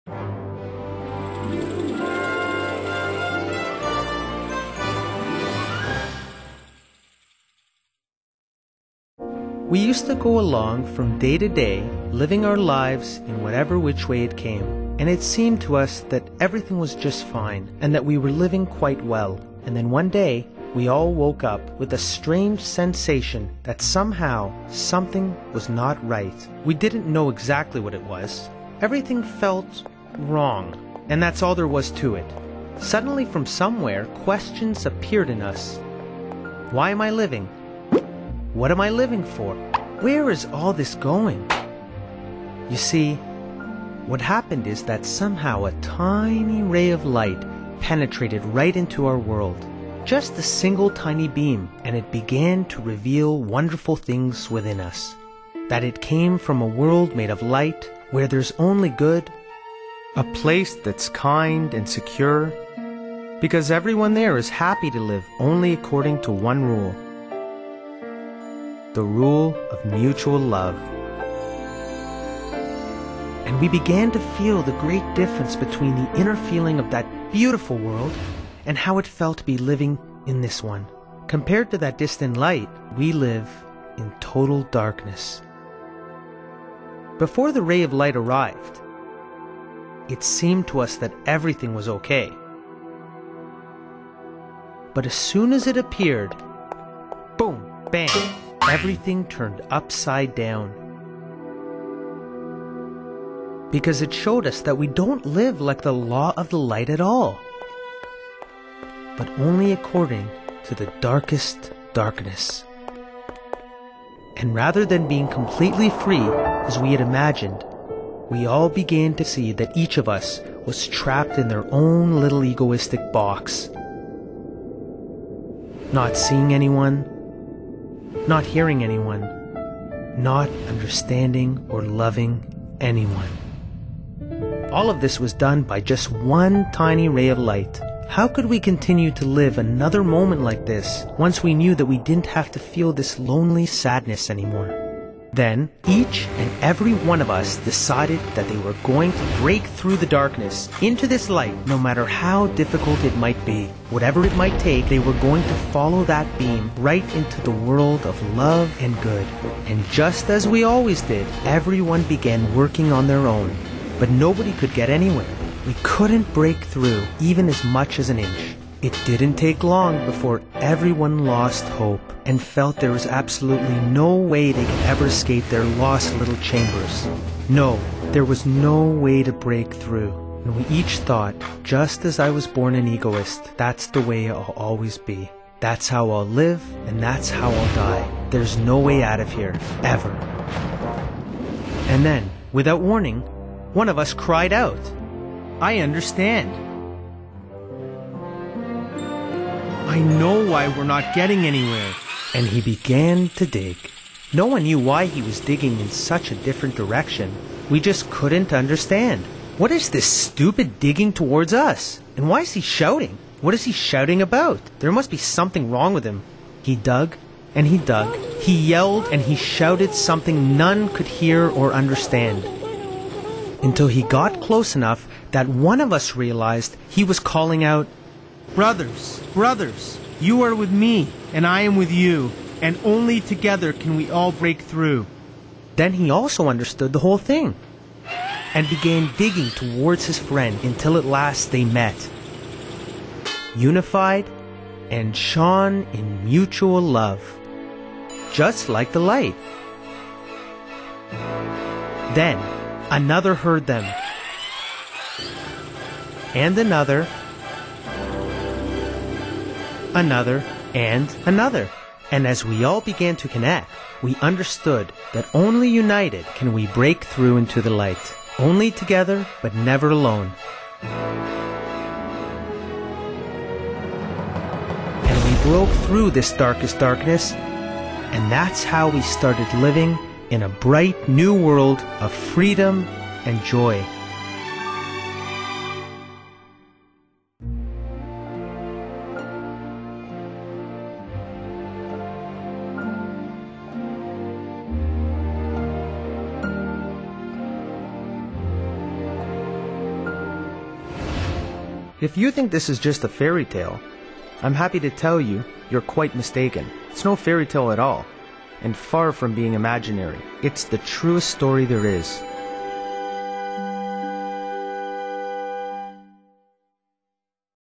We used to go along from day to day, living our lives in whatever which way it came, and it seemed to us that everything was just fine, and that we were living quite well. And then one day, we all woke up with a strange sensation that somehow something was not right. We didn't know exactly what it was. Everything felt wrong, and that's all there was to it. Suddenly from somewhere, questions appeared in us. Why am I living? What am I living for? Where is all this going? You see, what happened is that somehow a tiny ray of light penetrated right into our world. Just a single tiny beam, and it began to reveal wonderful things within us. That it came from a world made of light, where there's only good, a place that's kind and secure, because everyone there is happy to live only according to one rule. The rule of mutual love. And we began to feel the great difference between the inner feeling of that beautiful world and how it felt to be living in this one. Compared to that distant light, we live in total darkness. Before the ray of light arrived, it seemed to us that everything was okay. But as soon as it appeared, boom, bang, everything turned upside down. Because it showed us that we don't live like the law of the light at all, but only according to the darkest darkness. And rather than being completely free, as we had imagined, we all began to see that each of us was trapped in their own little egoistic box. Not seeing anyone, not hearing anyone, not understanding or loving anyone. All of this was done by just one tiny ray of light. How could we continue to live another moment like this once we knew that we didn't have to feel this lonely sadness anymore? Then, each and every one of us decided that they were going to break through the darkness into this light, no matter how difficult it might be. Whatever it might take, they were going to follow that beam right into the world of love and good. And just as we always did, everyone began working on their own. But nobody could get anywhere. We couldn't break through even as much as an inch. It didn't take long before everyone lost hope and felt there was absolutely no way they could ever escape their lost little chambers. No, there was no way to break through. And we each thought, just as I was born an egoist, that's the way I'll always be. That's how I'll live, and that's how I'll die. There's no way out of here, ever. And then, without warning, one of us cried out, "I understand. I know why we're not getting anywhere." And he began to dig. No one knew why he was digging in such a different direction. We just couldn't understand. What is this stupid digging towards us? And why is he shouting? What is he shouting about? There must be something wrong with him. He dug and he dug. He yelled and he shouted something none could hear or understand. Until he got close enough that one of us realized he was calling out, "Brothers, brothers, you are with me, and I am with you, and only together can we all break through." Then he also understood the whole thing, and began digging towards his friend until at last they met, unified and shone in mutual love, just like the light. Then another heard them, and another, and another. And as we all began to connect, we understood that only united can we break through into the light. Only together, but never alone. And we broke through this darkest darkness, and that's how we started living in a bright new world of freedom and joy. If you think this is just a fairy tale, I'm happy to tell you you're quite mistaken. It's no fairy tale at all, and far from being imaginary. It's the truest story there is.